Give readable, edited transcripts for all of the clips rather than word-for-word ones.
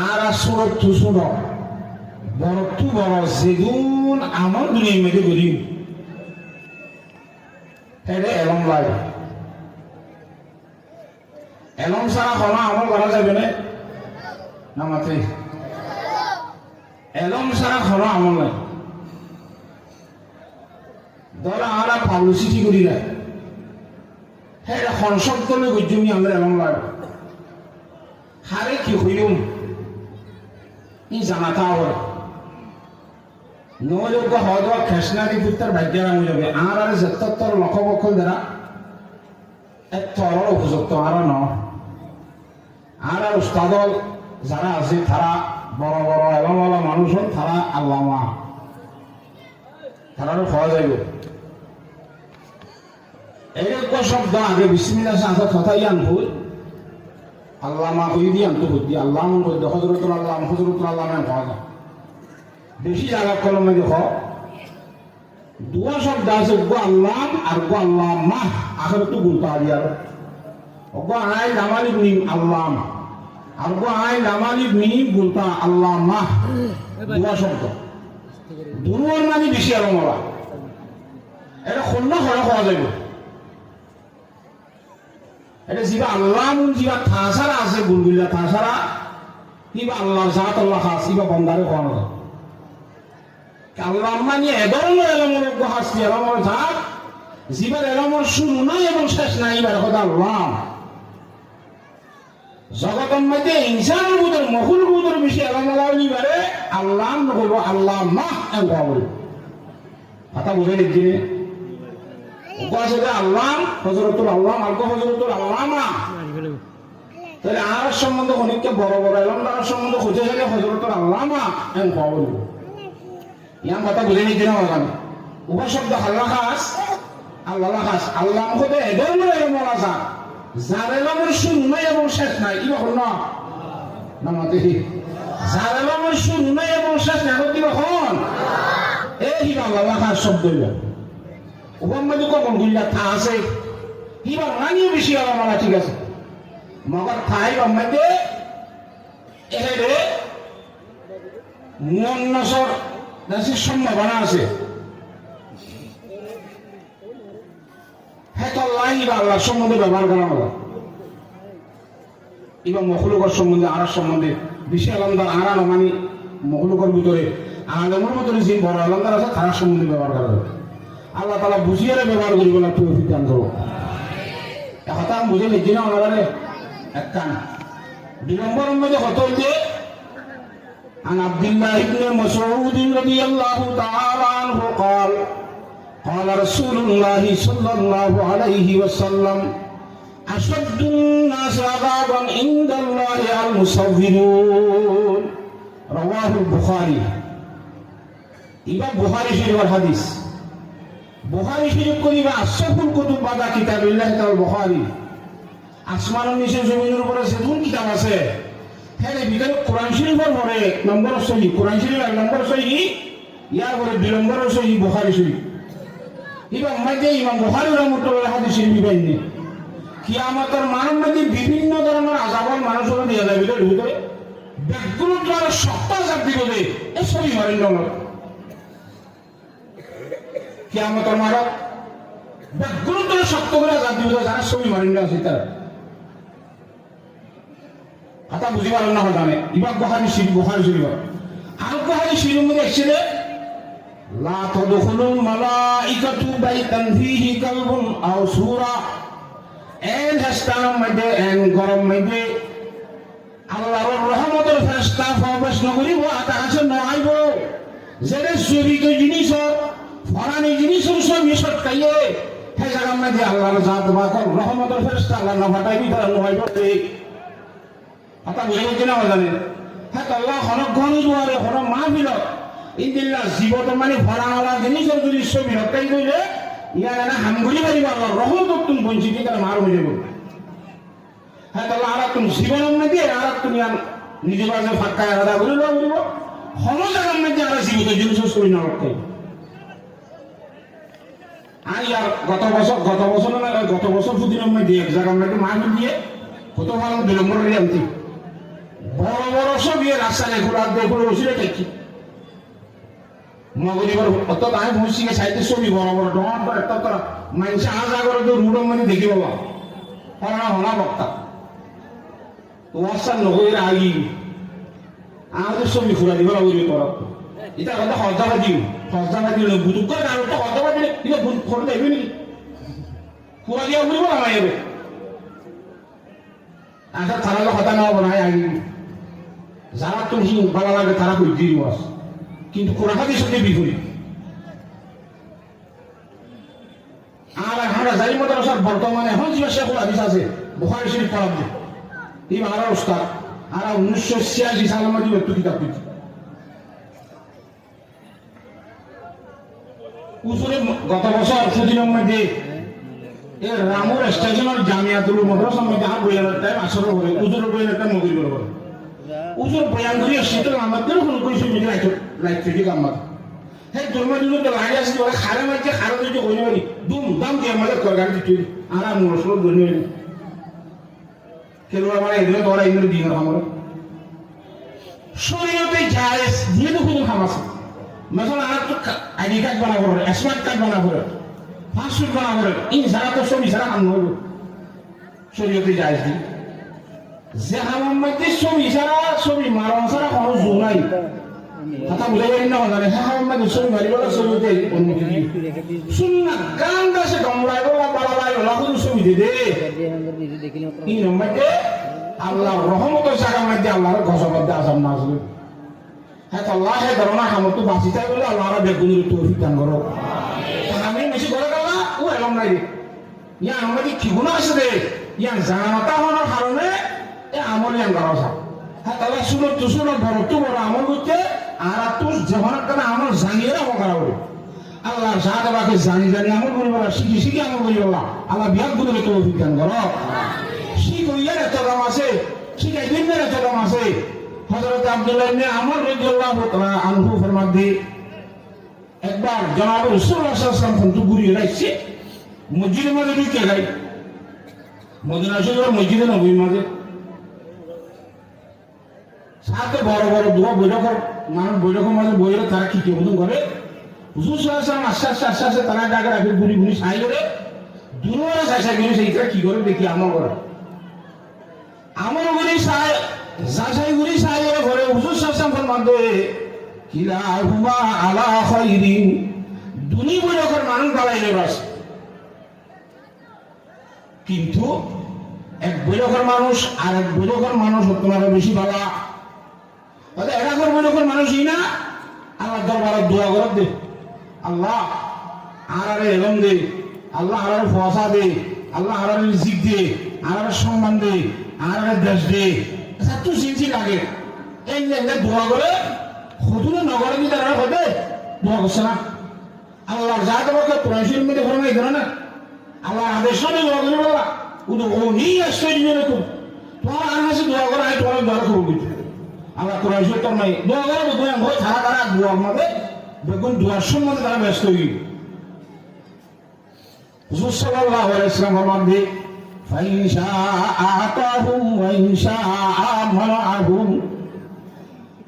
আর সুরত তু শুনো বড় তু বড় যেগুন আমার দুনিয়ার মধ্যে গরিব এটা এলম লাগে এলম ছাড়া হলা আমল করা যাবে না মাতে এলম ছাড়া হলা আমল নাই ধর আমরা পাবলিসিটি করি না হ্যাঁ সংসদ করলে গজ্জমি আমরা এলম লাগে হারে কি হইম ই জানাতা হবে নযোগ্য হওয়া দেওয়া খেসনারি পুত্রের ভাগ্যারাম হয়ে যাবে আর যেতর লক্ষ দ্বারা এক তরল উপযুক্ত আর ন আর উস্তাদল যারা আছে তারা বড় বড় এলম মানুষ হন তারা আল্লামা তারা খাওয়া যাইব এইরকম শব্দ আগে বিসমিল্লাহ আছে কথাই আনবুল আল্লামা কই দিয়ে আনতো বুদ্ধি আল্লাহ হজরতুল আল্লাহ খাওয়া যায় বেশি জায়গা কলমে দেখো দুয়া শব্দ আছে গো আল্লাহ আর গো আল্লাহ মাহ আখের তো গুলতা দিয়ার গো আই লামালিব নিম আল্লাহ আর গো আই লামালিব নিম গুলতা আল্লাহ মাহ দুয়া শব্দ দুনুয়ার মানে বেশি আর মরা এটা খন্না খরা খাওয়া যাইব এটা যিবা আল্লাহ যিবা থাসারা আছে গুলগুলা থাসারা কিবা আল্লাহর জাত আল্লাহ খাস কিবা বন্দারে খাওয়ানো যায় আল্লাহ মানে এধরনের এলমের হাসি এলমের জাত যিবার এলমের শুরু নাই এবং শেষ নাই এবার কথা আল্লাহ জগতের মধ্যে ইনসানের বুধের মহুল বুধের বেশি এলমারে আল্লাহ বলবো আল্লাহ মাহ এমন বলবো কথা বুঝে নিচ্ছি আল্লাহ হজরতুল আল্লাহ আল্লাহ হজরতুল আল্লাহ মা তাহলে আর সম্বন্ধে অনেককে বড় বড় এলমদার সম্বন্ধে খুঁজে গেলে হজরতুল আল্লাহ মা এমন বলবো ইয়ার কথা বুঝে নিতে না ওখানে উপশব্দ আল্লাহ খাস আল্লাহ মুখে এধরনের এলমর আসা যার এলমের শুরু নাই এবং শেষ নাই কি বল না মাতে যার এলমের শুরু নাই এবং শেষ নাই কি বল এই আল্লাহ খাস শব্দ ওখান মধ্যে কখন গুল্লা থা আছে কিবা রানিও বেশি আমার ঠিক আছে মগর থাই মধ্যে এখানে মুয়ান্নাসর নাসির সম্ভাবনা আছে হ্যাঁ তো আল্লাহ সম্বন্ধে ব্যবহার করা হলো এবং মখলুকর সম্বন্ধে আর সম্বন্ধে বেশি আলমদার আর মানে মখলুকর ভিতরে আলমের ভিতরে যে বড় আলমদার আছে তার সম্বন্ধে ব্যবহার করা হবে আল্লাহ তালা বুঝিয়ে ব্যবহার করিব না তুই দান করবো কথা আমি বুঝে নিচ্ছি না ওনারে এক কান 2 নম্বরের মধ্যে কত হইতে عن عبد الله بن مسعود رضي الله تعالى عنه قال قال رسول الله صلى الله عليه وسلم أشد الناس عذابا عند الله المصورون رواه البخاري إمام بخاري شريف الحديث بخاري شريف করিবা আশরাফুল কুতুব বাদা কিতাবিল্লাহ তাআলা বুখারী আসমানের নিচে জমিনের উপরে যেমন কিতাব আছে হ্যাঁ ভিতরে কোরআন শরীফের পরে নম্বর সহি কোরআন শরীফ এক নম্বর সহি ইয়ার পরে 2 নম্বর সহি বুখারী শরীফ এবং মধ্যে ইমাম বুখারী রাহমাতুল্লাহ হাদিস শরীফ বাইনে কিয়ামতের মানব মধ্যে বিভিন্ন ধরনের আযাবন মানুষের দেয়া যাবে ভিতরে ব্যক্তির দ্বারা সত্তা আযাব দিবে এই সবই মারেন না কিয়ামতের মানব ব্যক্তির দ্বারা সত্য করে আযাব দিবে যারা সবই মারেন না আছে তারা কথা বুঝি পারেন না হঠাৎ ইমাম বুখারী শরীফ আর বুখারী শরীফের মধ্যে এসেছে লা তাদখুলুল মালাইকাতু বাইতান ফীহি কালবুন আও সূরা এন হাসতানার মধ্যে এন গরম মধ্যে আল্লাহর রহমতের ফেরেশতা প্রবেশ নকরিব আকাশে নআইব যেটা জৈবিক জিনিস ফরানি জিনিসের সব মিশত খাইয়ে হে জায়গার মধ্যে আল্লাহর জাত বা রহমতের ফেরেশতা আল্লাহ না ফাটাইবি তারা নআইব আপনার বুঝে কিনা জানেন হ্যাঁ আল্লাহ হনক ঘন জোয়ারে হনক মাহফিলত ইনদিল্লাহ জীবত মানে ভরাওয়ালা জিনিসের যদি ছবি হত্যাই করলে ইয়ার না হামগুলি পারিব আল্লাহ রহমত তুমি বঞ্চিত তারা মার হয়ে যাব হ্যাঁ আল্লাহ আর তুমি জীবনের মধ্যে আর তুমি নিজে বাজে ফাঁকায় আলাদা করে লওয়া বলিব হন জায়গার মধ্যে আমরা জীবিত জিনিসের ছবি না রক্ষাই আর ইয়ার গত বছর দুদিনের মধ্যে এক জায়গার মধ্যে মাহফিল দিয়ে কত ভালো বিলম্বন করে আনতি বড় বড় ছবি রাস্তায় ঘোরা দেখুন বসে দেখি মগরিবার অত আমি বসি সাইতে ছবি বড় বড় ডন করে একটা তোরা মানুষ আজা করে তো রুডম মানে দেখি বাবা হলা হলা বক্তা ওয়াসান নগরের আগি আমাদের ছবি ঘুরা দিব লাগবে তোরা এটা কথা হজাবাজি বুঝুক করে আর একটা হজাবাজি এটা ফটো দেখবি নাকি পুরা দিয়া ঘুরিব না এবে আচ্ছা তারা তো কথা নেওয়া না আগে যারা তুমি ভালো লাগে তারা কই দিয়ে বাস কিন্তু কোরআন হাদিসের সাথে বিপরীত আর আমরা জানি মাদ্রাসার বর্তমানে এখন যে শেখুল হাদিস আছে বুখারী শরীফ পড়াব এই বাংলা উস্তাদ আর 1986 সালের মধ্যে একটু কিতাব দিচ্ছে উসুরে গত বছর সুদিনের মধ্যে এই রামুর স্টেশনের জামিয়াতুল মাদ্রাসার মধ্যে আর বইয়ানোর টাইম আসর করে উজুরের বইয়ানোর টাইম মগরিব করে উজুর বয়ান করিয়া শীতল আমাদের কোনো কইছে মিলে লাইট থেকে কামাত হে জন্ম দিন তো লাগে আসি ওরা খারে মারছে খারে দিতে কই নারি দুম দাম দিয়ে আমাদের করগান দিতে আর মুরসল গনি কেন আমার এগুলো তোরা এগুলো দিন আমার শরীয়তে জায়েজ দিয়ে তো কোনো খাম আছে mesela আর তো আইডি কার্ড বানাবো স্মার্ট কার্ড বানাবো পাসপোর্ট বানাবো ইন সারা তো সবই সারা কাম হলো শরীয়তে জায়েজ দি যে আমার মধ্যে ছবি ছাড়া ছবি মারণ ছাড়া কোনো জোর নাই কথা বুঝে পারি না জানে হ্যাঁ আমার মধ্যে ছবি মারিব না ছবিতে অনুমতি শুনি না গান গাছে গমলাই বলা বাড়ালাই ওলা কোনো ছবি দে দে ইন মধ্যে আল্লাহর রহমতের জায়গার মধ্যে আল্লাহর গজবদ্দে আসাম না আসবে হ্যাঁ তো আল্লাহ হে ধরনা হামতো বাঁচি চাই বলে আল্লাহর বেগুনের তৌফিক দান করো আমি বেশি করে গেলা ও এলাম নাই রে ইয়া আমাদের কি গুণ আছে রে ইয়া জানাতা হওয়ার কারণে আমল ইয়ান করা যায় হ্যাঁ তাহলে শুনো বড় তো বড় আমল করতে আর তুই যখন একটা আমল জানিয়ে আমল করা হবে আল্লাহ সাহাবাকে জানি আমল করি বলা শিখি আমল করি বলা আল্লাহ বিয়াক গুলো তো অভিজ্ঞান করো শিখাইয়ার এত দাম আছে শিখাই দিনের এত দাম আছে হযরত আব্দুল্লাহ ইবনে আমর রাদিয়াল্লাহু তাআলা আনহু ফরমাতে একবার জনাব রাসূলুল্লাহ সাল্লাল্লাহু আলাইহি ওয়াসাল্লাম তো ঘুরিয়ে রাখছে মসজিদের মধ্যে ঢুকে গেল মদিনা শরীফের মসজিদে নববীর মাঝে সাথে বড় বড় দোয়া বৈঠকের মানুষ বৈঠকের মাঝে বইলে তারা কি কেমন করে হুজুর সাল্লাল্লাহু আলাইহি ওয়াসাল্লাম আস্তে তারা ডাকে রাখে গুড়ি গুড়ি সাই করে দূরে সাইসা গেলে সেইটা কি করে দেখি আমল করে আমল গুড়ি সাই যাচাই গুড়ি সাই করে হুজুর সাল্লাল্লাহু আলাইহি ওয়াসাল্লাম ফরমাতে কিলা হুমা আলা খাইরিন দুনি বৈঠকের মানুষ দাঁড়াইলে বাস কিন্তু এক বৈঠকের মানুষ আর এক বৈঠকের মানুষ তোমার বেশি ভালো এলাকার বৈঠকের মানুষই না আল্লাহ দরবারে দোয়া করে দে আল্লাহ আর এলম দে আল্লাহ আর ফসা দে আল্লাহ আর রিজিক দে আর সম্মান দে আর দেশ দে তুই চিন্তি লাগে এই দোয়া করে হতুনে নগরে কি তারা হবে দোয়া করছে না আল্লাহ যা তোমাকে প্রয়োজন মধ্যে ফরমাই এই ধরে না আল্লাহ আদেশ নেই দোয়া করে বলা উনি আশ্রয় দিবে না তোমার আর কাছে দোয়া করে আমি তোমার দোয়া করবো কিছু আল্লাহ কোরআন শরীফ তো নাই দোয়া করে বেগুন হয় তারা দোয়ার মধ্যে বেগুন দোয়ার সম্বন্ধে তারা ব্যস্ত হই হুজুর সাল্লাল্লাহু আলাইহি ওয়াসাল্লাম মধ্যে ফাইন শাআ আতাহুম ওয়া ইন শাআ মানাহুম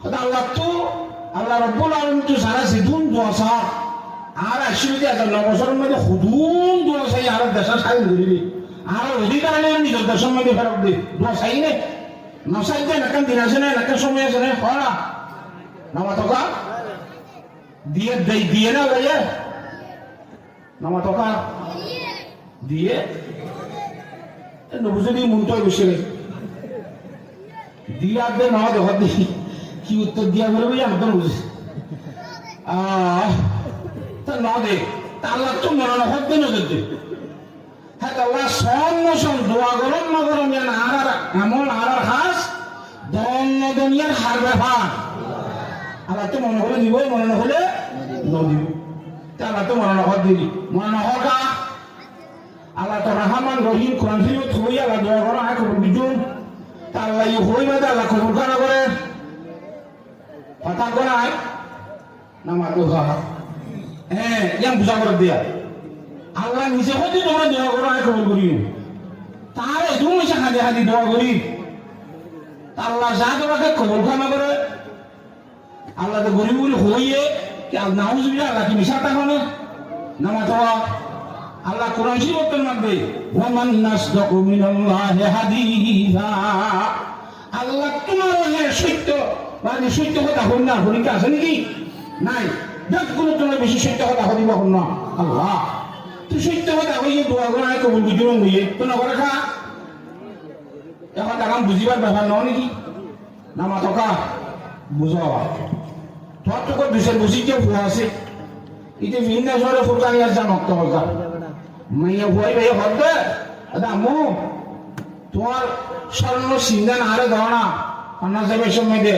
খোদা আল্লাহ রাব্বুল আলামিন তো সারা সিদুন দোয়া সা আর আশীর্বাদ আছে নবসরের মধ্যে হুদুন দোয়া চাই আর দেশা সাইন করিবি আর অধিকার নেই নিজের দেশের মধ্যে ফেরত দে দোয়া চাই নে নসাইতে নাকান দিন আছে না নাকান সময় আছে না হরা নামা টকা দিয়ে না ভাইয়া নামা টকা দিয়ে নবুঝে দিয়ে মনটা বসে গেছে দিয়ে আর দেয় নামা দেখা দেখি কি উত্তর দিয়া বলে ভাইয়া একদম বুঝেছি তা না দে তা আল্লাহ তো মনে হক দেন ওদের দে হ্যাঁ আল্লাহ সন দোয়া গরম না গরম ইয়ান আর এমন আর হাস দন্য দুনিয়ার হার ব্যাপার আল্লাহ তো মনে হলে দিব মনে না হলে নদীব তা আল্লাহ তো মনে না হক দিবি মনে না হক আল্লাহ তো রহমান রহিম কোরআন শরীফ থই আল্লাহ দোয়া করো আয় খবর বিজুন তা আল্লাহ ই হই বাদে আল্লাহ খবর খানা করে পাতা করায় নামা তো হ্যাঁ ইয়ান বুঝা করে দিয়া আল্লাহ নিজে হতে তোমরা দোয়া করো আয় কবুল করি তার তুমি হাতে হাতে দোয়া করি আল্লাহ যা তোমাকে কবল খানা করে আল্লাহ তো গরিব গরিব হইয়ে নাউজুবিল্লাহ আল্লাহ কি মিশা থাকো না নামা তো আল্লাহ কোরআন শরীফের মধ্যে ওয়ামান নাসদাকু মিনাল্লাহি হাদিসা আল্লাহ তোমার সত্য মানে সত্য কথা হন না হরিকা আছে নাকি নাই দেখ কোনো তোমার বেশি সত্য কথা হদিবা হন না আল্লাহ তুই সত্য কথা হইয়ে দোয়া করা কবুল বুঝিব হইয়ে তো নগরে খা এখন এখন বুঝিবার ব্যাপার নয় নাকি নামা টকা বুঝা তোর তো দুশো বুঝিতে ভুয়া আছে এটা ভিন্ন শহরে ফুরকানি আর জানক তো হলকা মাইয়া ভুয়াই ভাই হতে আম্মু তোমার স্বর্ণ সিন্ধান আরে দাও না অন্য যাবে সময় দে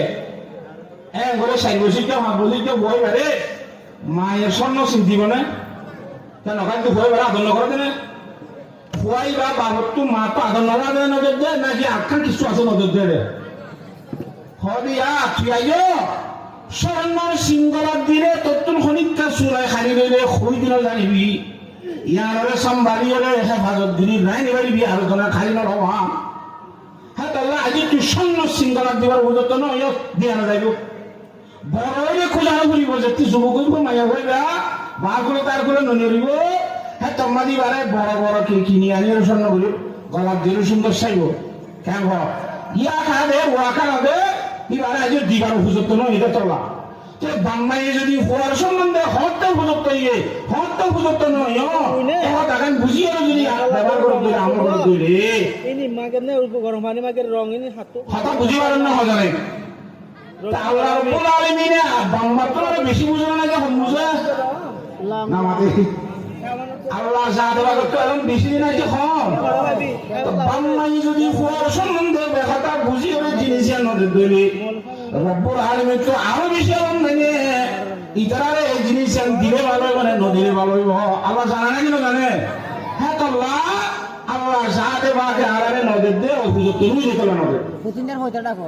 বলে সাই বসিতে মা বসিতে ভয় বারে মায়ের স্বর্ণ চিন্তিব না কেন কিন্তু ভয় বারে আদর নকরে দেনে ভুয়াই বা বাবর তো মা তো আদর নকরা নজর দে নাকি আখ্যান কিছু আছে নজর দে রে হদিয়া তুই আইও স্বর্ণর সিংহলার দিলে তত্তুন খনিকা চুলাই খালি রইলে খুই দিল জানিবি ইয়ারে সম্ভালি হলে হেফাজত দিলি নাই নিবারিবি আর তোরা খালি নরবা হ্যাঁ তাহলে আজি তুই স্বর্ণ সিংহলার দিবার বুঝত নয় দিয়া না যাইব বড়রে খোঁজা করিব যে তুই যুব করিব মাইয়া করিবা বা করে তার করে ননিব হ্যাঁ তোমা দিবারে বড় বড় কে কিনি আনি স্বর্ণ করি গলার দিলে সুন্দর চাইব কেন ইয়া খা দে ওয়া খা দে এবারে আজ দিবার উপযুক্ত নয় এটা তোলা বাংলায় যদি হওয়ার সম্বন্ধে হরটা উপযুক্ত ইয়ে হরটা উপযুক্ত নয় এখন বুঝিয়ে যদি ব্যবহার করে দিলে আমার করে দিলে গরম পানি মাগের রং হাতা বুঝি পারেন না হজানে আল্লাহ রাব্বুল আলামিন বাংলা তো বেশি বুঝে না যখন বুঝে না মাতে আল্লাহ যা দেওয়া করতে এখন বেশি দিন আছে কম বাংলায় যদি হওয়ার সম্বন্ধে ব্যাপারটা বুঝিয়ে জিনিস নদীর দৈলি রব্বুল আলামিন তো আরো বেশি আরাম লাগে ইতারে এই জিনিস দিলে ভালো হইব না নদীলে ভালো হইব আল্লাহ জানে না কিনা জানে হ্যাঁ তো আল্লাহ যা দেবা আরারে নদীর দে উপযুক্ত নই যেতে না নদীর পুতিনদের হইতা ডাকো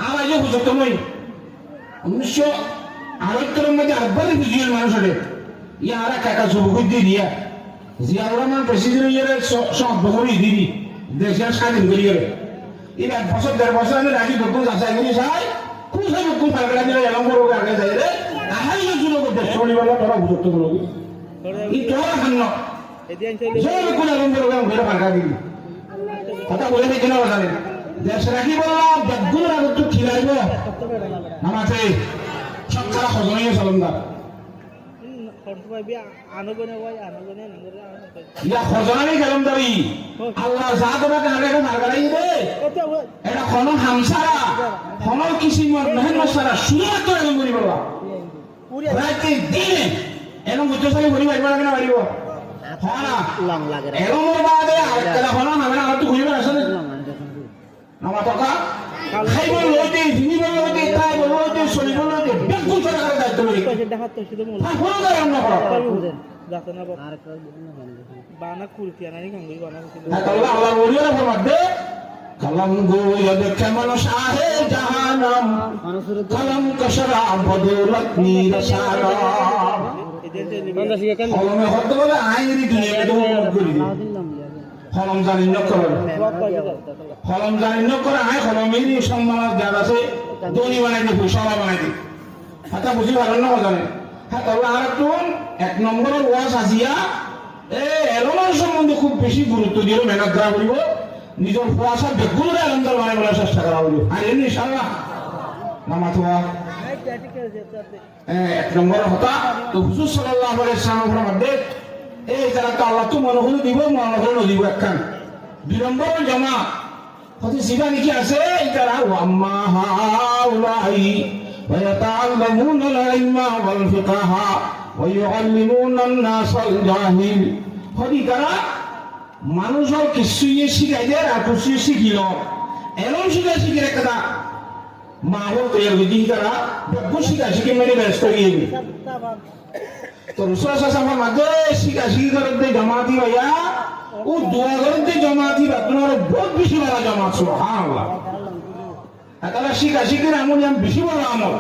আর এই উপযুক্ত নই 1978 মধ্যে আব্বারে বুঝিয়ে মানুষ হলে ইয়ারা কাকা যুবক দিয়ে দিয়া জিয়াউর রহমান প্রেসিডেন্ট ইয়ারে সব বহরি দিদি দেশের স্বাধীন করিয়ে এই 1 বছর 1.5 বছর আমি রাখি দোকান যাচাই করি চাই খুব সব খুব পাগলা দিলে এরকম করবো আগে যাই রে আহাই যুবক দেশ চলিবেলা তোরা উপযুক্ত করবি ই তোরা খান সব কোন এরকম করবো ঘরে পাগলা দিবি কথা বলে দেখি না জানে দেশ রাখি বললাম বেগুন আগত খিলাইব নামাতে সব খারাপ হজমাইয়া চলন্দার ইয়া খজনানি কালামদারি আল্লাহ যা তোমাকে আগে মারগাড়াই দে এটা কোন হামসারা কোন কিছু মেহনত সারা শুধুমাত্র এরকম করি বলা রাতে দিনে এরকম বুঝতে ঘুরি মারিব লাগে না মারিব হ্যাঁ না এরকম বাদে আরেকটা হল না মানে আর তো ঘুরিব আসলে আমার টাকা খাইব লইতে জিনিব লইতে তাই লইতে চলিব লইতে বেগুন সরকারের দায়িত্ব লই দেখাতে শুধু মূল কোনো গায় আমরা করা যাতে না বানা কুলতি আনানি গাঙ্গুই বানা কুলতি আল্লাহ আল্লাহ বলিয়া ফরমাতে কলম গোয়া দেখে মানুষ আহে জাহান্নাম কলম কশরা বদৌলত নিরসারা কলমে হদ বলে আইনি দুনিয়া তো করি কলম জানি ন করে কলম জানি ন করে আয় কলমেরই সম্মান জ্ঞান আছে দনি বানাই দি সলা বানাই দি হাতা বুঝি ভালো না জানে হ্যাঁ তাহলে আর একটু 1 নম্বরের ওয়াজ আসিয়া এলমের সম্বন্ধে খুব বেশি গুরুত্ব দিয়ে মেহনত করা করিব নিজের পয়সা বেগুনের আলমদার বানাই বলার চেষ্টা করা করিব আর এমনি ইনশাআল্লাহ নামাতুয়া 1 নম্বরের হতা তো হুজুর সাল্লাল্লাহু আলাইহি ওয়াসাল্লামের মধ্যে এই যারা তো আল্লাহ তো মনে হলে দিব মনে হলে দিব একখান 2 নম্বরের জমা হতে সিবা নাকি আছে এই যারা ওয়াম্মা হাউলাই ويتعلمون العلم والفقه ويعلمون الناس الجاهل হদি তারা মানুষের কিছুই শিখাই দেয় আর কিছুই শিখিল এমন শিখে একটা মাহল তৈরি দিন তারা বেগু শিখে মেরে ব্যস্ত হয়ে যাবে তো রসুল সাল্লাল্লাহু মাঝে শিখি করতে জামাতি ভাইয়া ও দোয়া করতে জামাতি আপনার বহুত বেশি বড় জামাত সুবহানাল্লাহ তাহলে শিখি আমল বেশি বড় আমল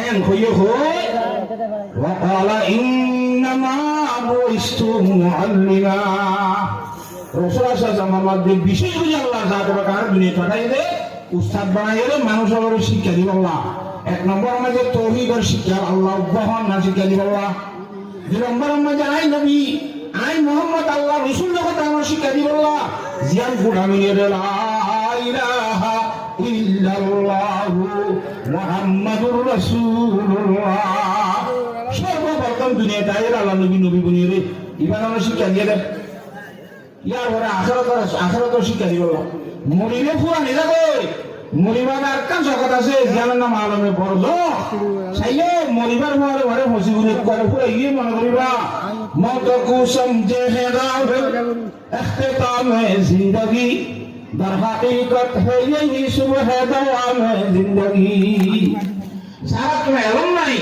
এন হইয়ে হই وقال انما بعثت معلما রসুল সাল্লাল্লাহু আলাইহি বিশেষ করে আল্লাহ জাত বাকার দুনিয়া পাঠাই দে উস্তাদ বানাই মানুষের শিক্ষা দিব আল্লাহ। এক নম্বর মাঝে তৌহিদের শিক্ষা আল্লাহ বহন না শিক্ষা দিব আল্লাহ। দুই নম্বর মাঝে আই নবী আই মোহাম্মদ আল্লাহ রসুল জগৎ আমার শিক্ষা দিব আল্লাহ। জিয়ান গুড়ামি লা ইলাহা ইল্লাল্লাহু মুহাম্মাদুর রাসূলুল্লাহ। সর্বপ্রথম দুনিয়াতে আল্লাহ নবী নবী বনিয়ে রে ইমান আমার শিক্ষা দিয়ে দেন। ইয়ার পরে আখেরাত শিক্ষা দিব আল্লাহ। মরিলে পুরা নিরাবে মরিবার আর কান জগৎ আছে জানেন না মালমে পড়ল সাইয়ে মরিবার মরে মরে হসিগুলি করে পুরা ইয়ে মনে করিবা মত কু সমঝে হে রাহ ইখতিতাম হে জিंदगी दर हकीकत है यही सुबह दवा में जिंदगी सारा तुम्हें एलम नहीं